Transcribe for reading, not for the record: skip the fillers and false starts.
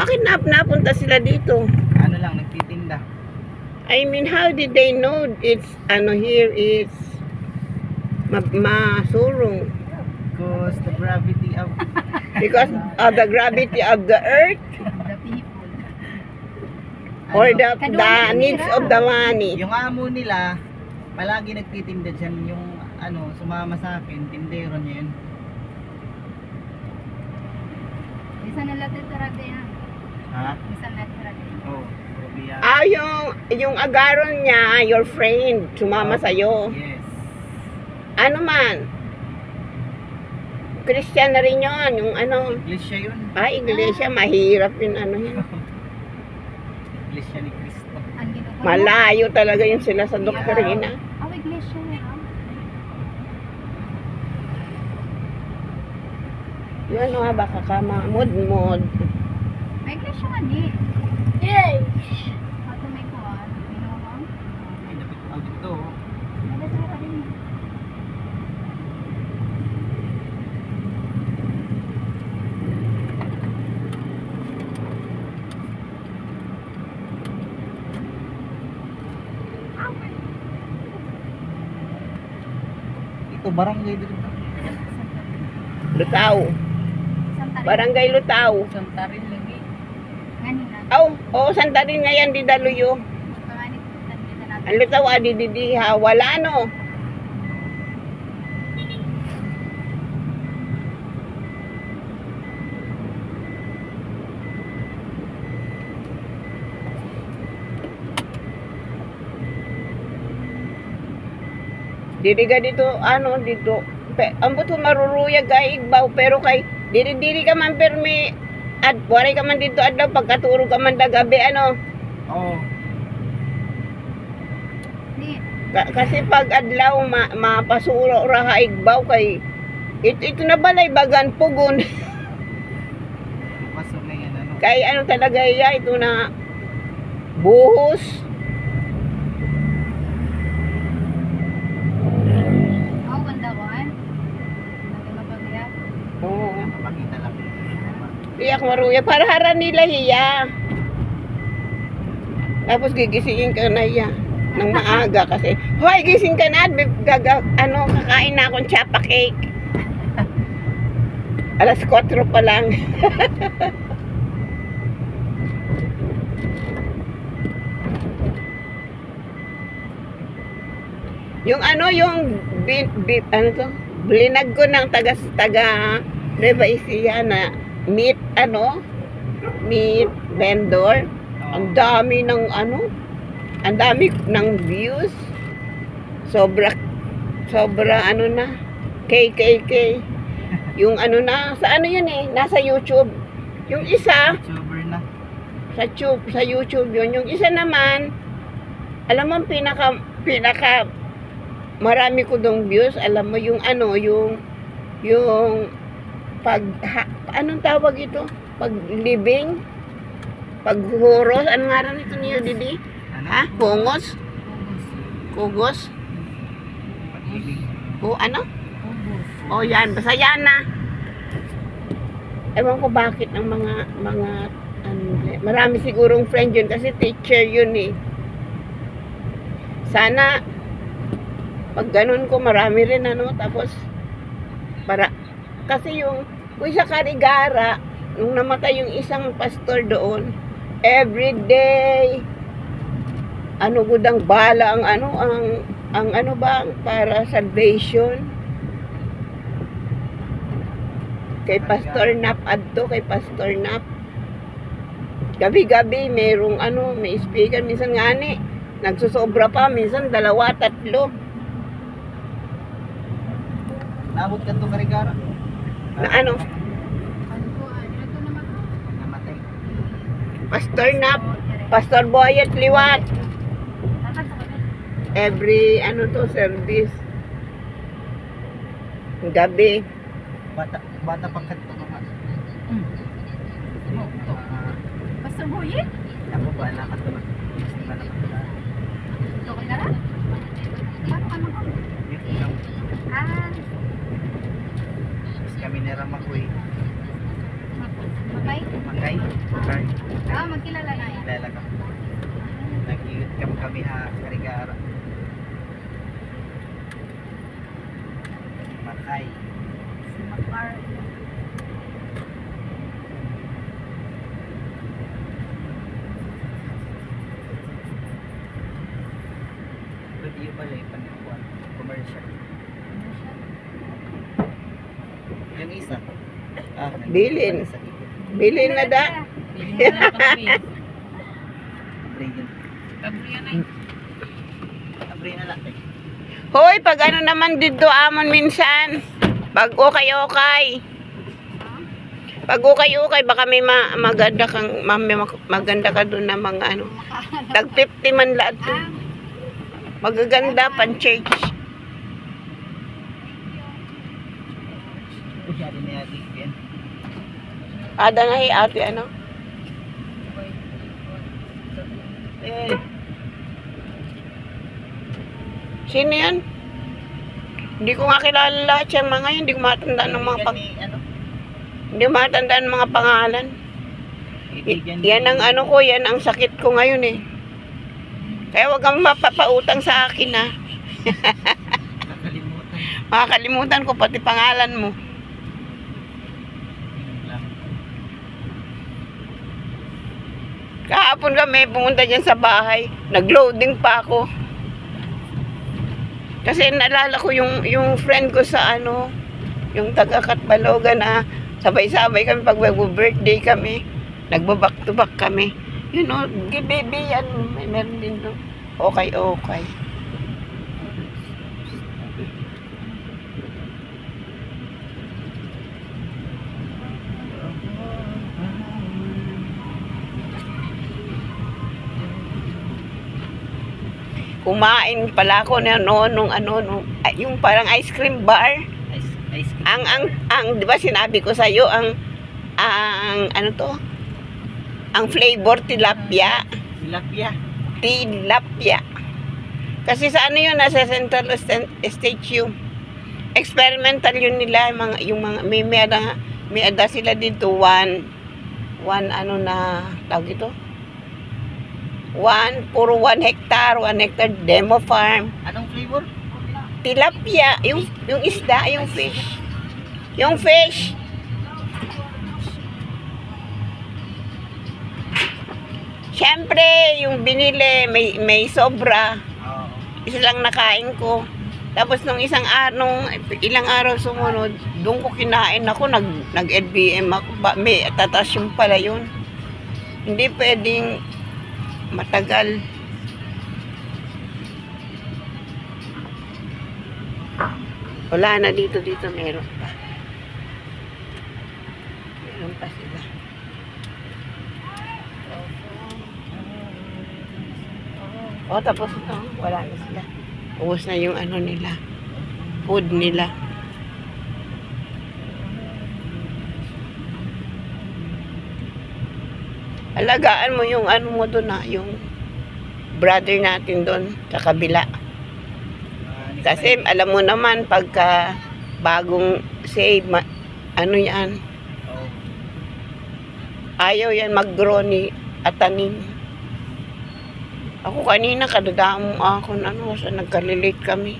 Bakit napunta sila dito? Ano lang, nagtitinda. I mean, how did they know it's, here is masurong? Because the gravity of... Because of the gravity of the earth? The people. Or Ano, the needs of the money? yung amo nila, palagi nagtitinda dyan. Yung sumama sa akin, tindero niya yun. Isa na lahat ito rade yan. Ha? Isa na lahat rade. Oo. Probiya. Yung agaron niya, your friend, sumama sa'yo. Yes. Ano man? Christian na rin yun, yung Iglesia yun. iglesia, mahirap yun, yun. Iglesia ni Cristo. Andito ko. Malayo talaga yun sila sa doktrina. Oh, iglesia niya. Yun baka ka mamud-mud. May iglesia nga di. Yay! Ato may kuwan. Minuhang. Ay, dapat ko dito. Nagdadara ka rin. Ito, barangay dito. Lutaw. Santa Rita. Barangay Lutaw. Santa rin lagi. Ganina. Santa rin nga yan, di daluyo. Panganit. Nandito natin. Ang Lutaw, dididiha. Wala, no? Diri ka dito, dito. Ambot ko maruruyag kay igbaw, pero kay diri-diri ka man permi at waray ka man dito adlaw pagkaturo ka man dagabi, Oo. Di. kasi pag adlaw mapasuro ra ka igbaw kay ito na balay bagan pugon. Pasok na yan, Kay talaga iya, ito na buhos. Oh, bandawan. Nagmapagya. Oo. Mapakita lang. Iyak maruya para haran nila hiya. Tapos gigisingin ka na iya ng maaga kasi, hoy, gising ka na, kakain na akong chapa cake. Alas 4 pa lang. yung blinag ko ng taga Nueva Ecija na meat vendor. Ang dami ng ang dami ng views. Sobra na. KKK. Yung sa yun nasa YouTube. Yung isa, YouTuber na. sa YouTube yun. Yung isa naman, alam mo, pinaka marami ko dong views. Alam mo, yung anong tawag ito? Pag-living? Pag-huros? Anong ngaran ito niyo, Didi? Ha? Hungos? Kugos? Pag-ibig. Yan. Basta yan na. Ewan ko bakit ang mga marami sigurong friend yun kasi teacher yun Sana pag ganun ko marami rin tapos kasi yung sa Carigara nung namatay yung isang pastor doon everyday gudang bala ang para salvation kay Pastor Nap kay Pastor Nap gabi-gabi merong may speaker minsan nga nagsusobra pa minsan 2, 3 Naabot ka to Carigara. na Ano ko, ito naman. Namatay. Pastor Nap, Pastor Boyet Liwat. Takas ako din. Every service. Gabi. Bata pang kanto ka. Basta buyin? Ako ba na ka to? Ba na ka to? Ito ka na? Paano ka naman? Dito lang. Ah, Kami nera makoy. makay? Makay. magkilala na yan. Kilala ka. Nag-iut kami ha, Karigara. Makay. Si Makar. Pwede yung pala yung panikuan. Commercial. Yung isa. Bilin. Sa ikot. Bilin na da. Abre na lang. Hoy, pag ano naman dito amon minsan. Pag okay. Pag okay, baka may maganda kang maganda ka doon na mga ano. Tag 50 man lahat to. Magaganda pan church. Masyado na yati yan. Ada na ate ano. Eh, Sino yan? Hindi ko nga kilala lahat yung mga yun. Hindi ko matandaan ng mga ano? hindi ko matandaan ng mga pangalan. Kaibigan Yan ang ano ko, yan ang sakit ko ngayon eh. Kaya wag kang mapapautang sa akin ha. Nakalimutan. Makakalimutan ko pati pangalan mo. Yun lang. Kahapon kami pumunta dyan sa bahay. Nag-loading pa ako. Kasi naalala ko yung friend ko sa ano, yung taga-Katbalogan na sabay-sabay kami pag birthday kami. Nagbaback to back kami. You know, baby yan. Meron din doon. Okay. Kumain pala ako na nung yung parang ice cream bar. Ice cream. Ang 'di ba sinabi ko sa iyo ang ano to? Ang flavor tilapia. Tilapia. Kasi sa ano yun, nasa Central Station. Experimental yun nila, yung mga may ada sila dito, one ano na, tawag ito? Puro 1 hectare demo farm. Anong flavor? Tilapia, yung isda, yung fish. Yung fish. Siyempre, yung binili, may sobra. Oo. Isa lang nakain ko. Tapos nung ilang araw sumunod, doon ko kinain ako, nag-LBM ako. May tatasyon pala yun. Hindi pwedeng matagal. Wala na dito meron pa. Meron pa sila. Oh, tapos ito, wala na sila. Ubus na yung ano nila. Food nila. Alagaan mo yung ano mo doon yung brother natin doon sa kabila. Kasi alam mo naman pagka bagong save, ano yan, Oo. ayaw yan mag-grow ni atanim. Ako kanina kadadaan mo ako sa nagkalilate kami.